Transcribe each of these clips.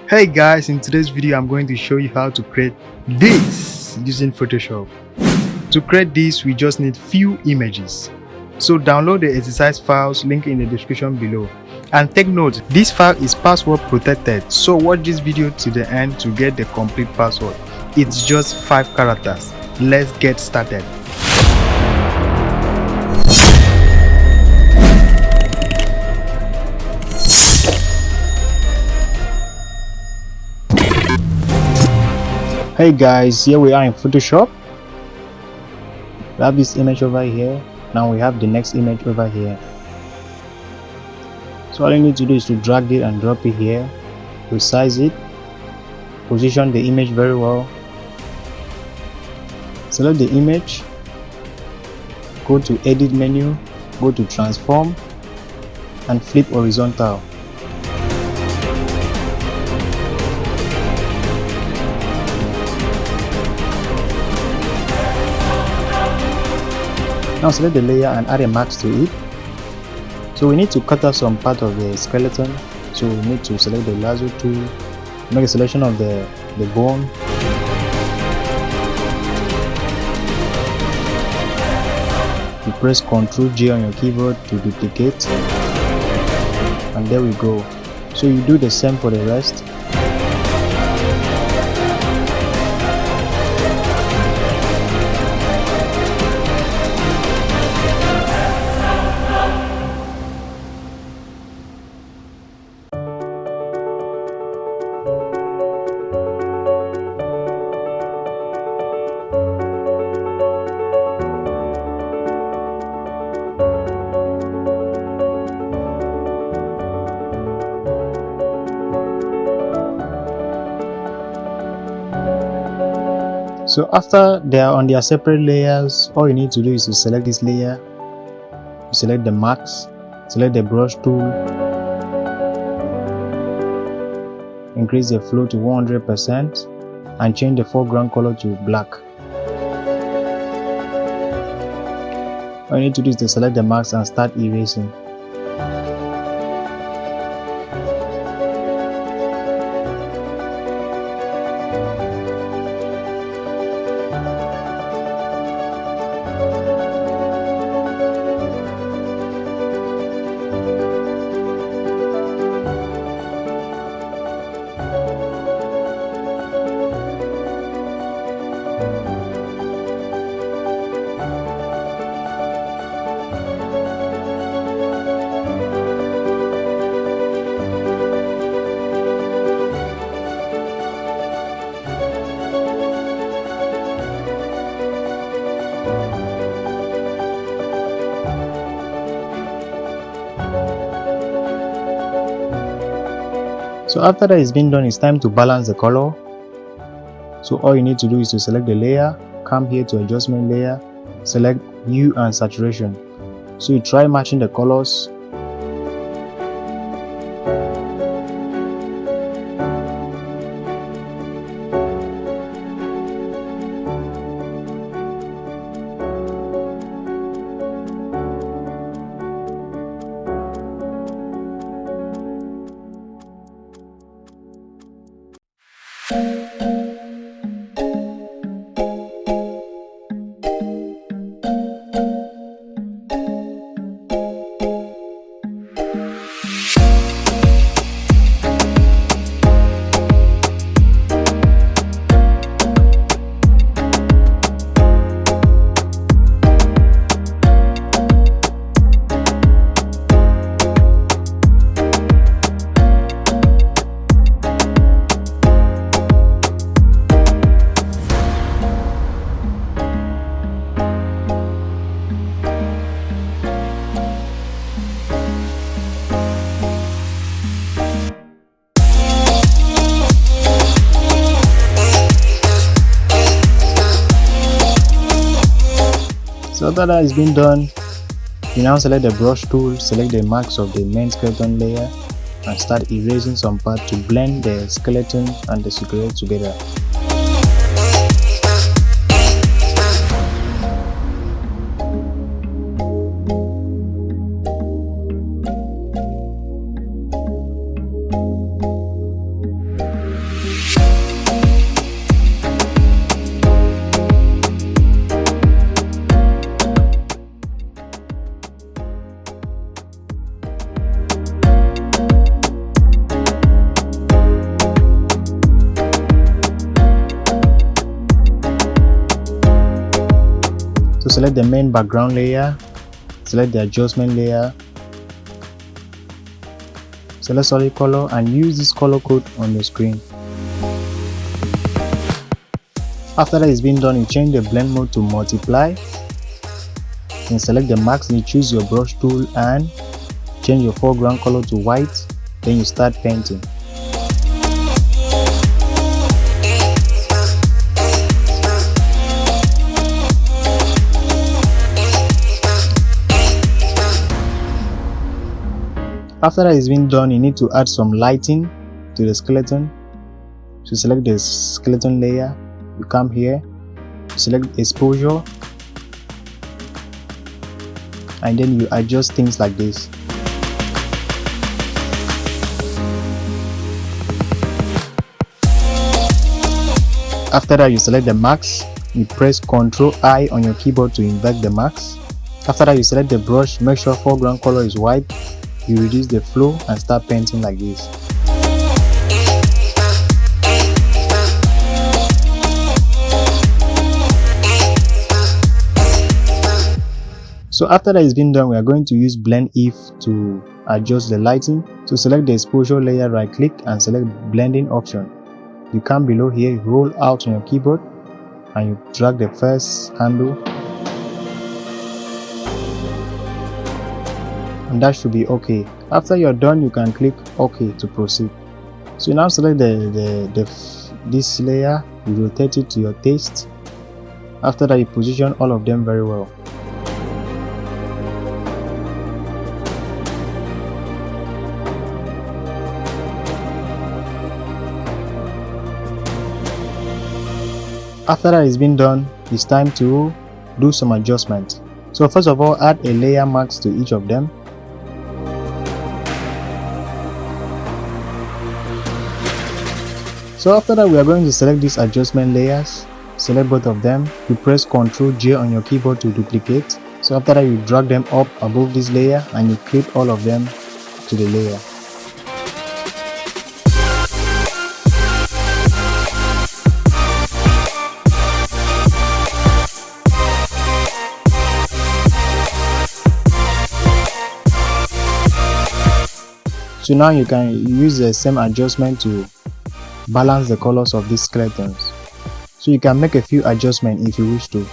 Hey guys, in today's video I'm going to show you how to create this using Photoshop. To create this we just need few images. So download the exercise files link in the description below. And take note, this file is password protected, so watch this video to the end to get the complete password. It's just 5 characters. Let's get started. Hey guys, here we are in Photoshop. We have this image over here. Now we have the next image over here. So all you need to do is to drag it and drop it here, resize it, position the image very well, select the image, go to edit menu, go to transform and flip horizontal. Now select the layer and add a mask to it. So we need to cut out some part of the skeleton, so we need to select the lasso tool, make a selection of the bone. You press Ctrl J on your keyboard to duplicate, and there we go. So you do the same for the rest. So after they are on their separate layers, all you need to do is to select this layer, select the mask, select the brush tool, increase the flow to 100% and change the foreground color to black. All you need to do is to select the mask and start erasing. So after that is been done, it's time to balance the color. So all you need to do is to select the layer, come here to adjustment layer, select hue and saturation. So you try matching the colors. So after that has been done, you now select the brush tool, select the marks of the main skeleton layer and start erasing some part to blend the skeleton and the silhouette together. select the main background layer, select the adjustment layer, select solid color and use this color code on the screen. After that is being done, you change the blend mode to multiply and select the max, and you choose your brush tool and change your foreground color to white. Then you start painting. After that is been done, you need to add some lighting to the skeleton. So select the skeleton layer, you come here, you select exposure, and then you adjust things like this. After that, you select the max, you press Ctrl I on your keyboard to invert the max. After that, you select the brush, make sure foreground color is white, you reduce the flow and start painting like this. So after that is been done, we are going to use blend if to adjust the lighting. So select the exposure layer, right click and select blending option. You come below here, you roll out on your keyboard and you drag the first handle, and that should be okay. After you're done, you can click OK to proceed. So now select this layer, you rotate it to your taste. After that, you position all of them very well. After that is been done, it's time to do some adjustment. So first of all, add a layer mask to each of them. So after that, we are going to select these adjustment layers, select both of them, you press Ctrl J on your keyboard to duplicate. So after that, you drag them up above this layer and you clip all of them to the layer. So now you can use the same adjustment to balance the colors of these skeletons. So you can make a few adjustments if you wish to.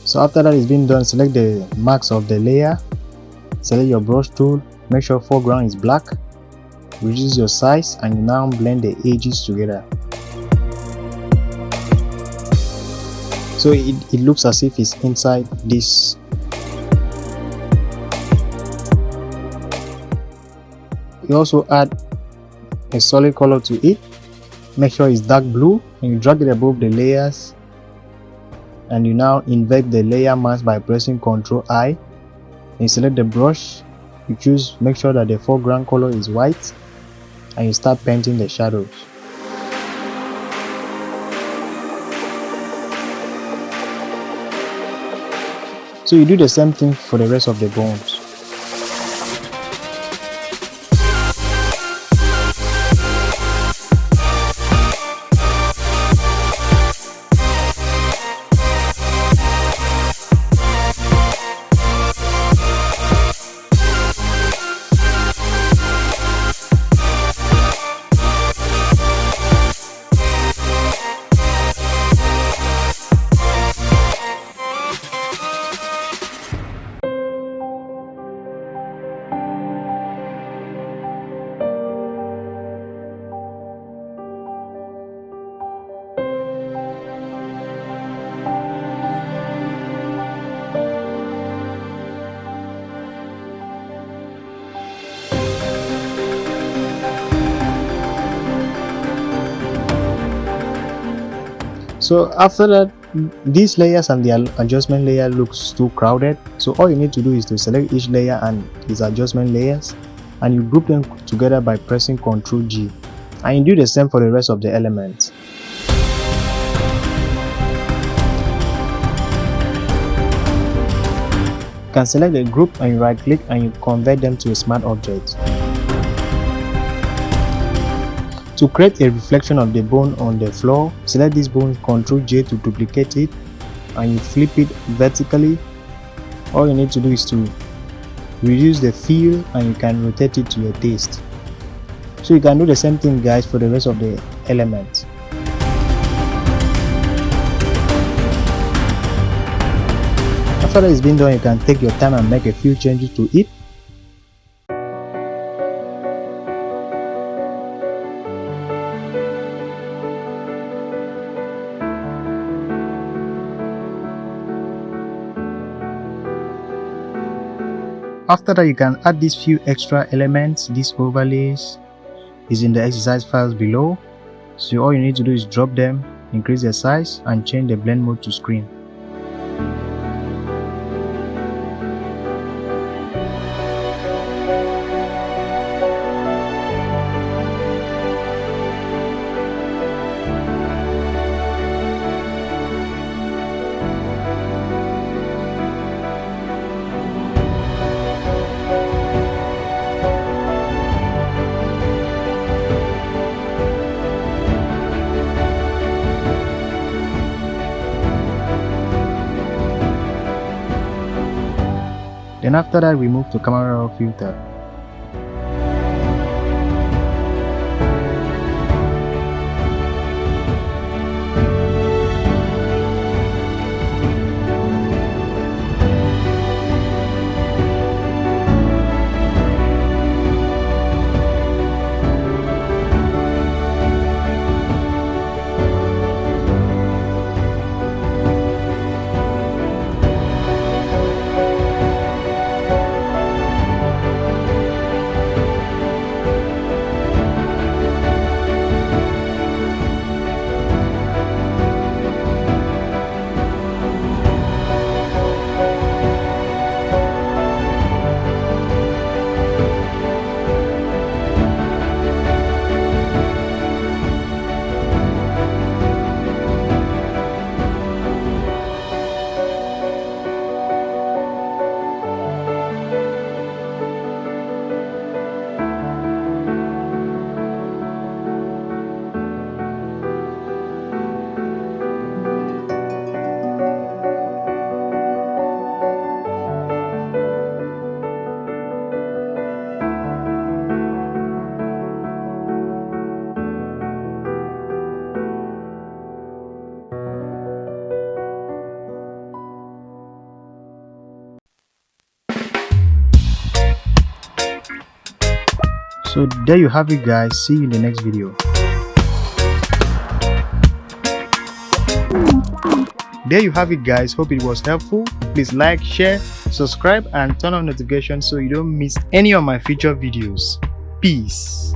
So after that is being done, select the max of the layer, select your brush tool, make sure foreground is black, reduce your size and you now blend the edges together. So it looks as if it's inside this. You also add a solid color to it, make sure it's dark blue and you drag it above the layers, and you now invert the layer mask by pressing Ctrl I. You select the brush, you choose, make sure that the foreground color is white and you start painting the shadows. So you do the same thing for the rest of the bones. So after that, these layers and the adjustment layer looks too crowded, so all you need to do is to select each layer and its adjustment layers and you group them together by pressing Ctrl G, and you do the same for the rest of the elements. You can select a group and you right click and you convert them to a smart object. To create a reflection of the bone on the floor, select this bone, Ctrl J to duplicate it, and you flip it vertically. All you need to do is to reduce the fill and you can rotate it to your taste. So you can do the same thing, guys, for the rest of the elements. After that is been done, you can take your time and make a few changes to it. After that, you can add these few extra elements. These overlays is in the exercise files below. So all you need to do is drop them, increase the size, and change the blend mode to screen. Then after that, we move to camera raw filter. So there you have it, guys. See you in the next video. There you have it, guys. Hope it was helpful. Please like, share, subscribe, and turn on notifications so you don't miss any of my future videos. Peace.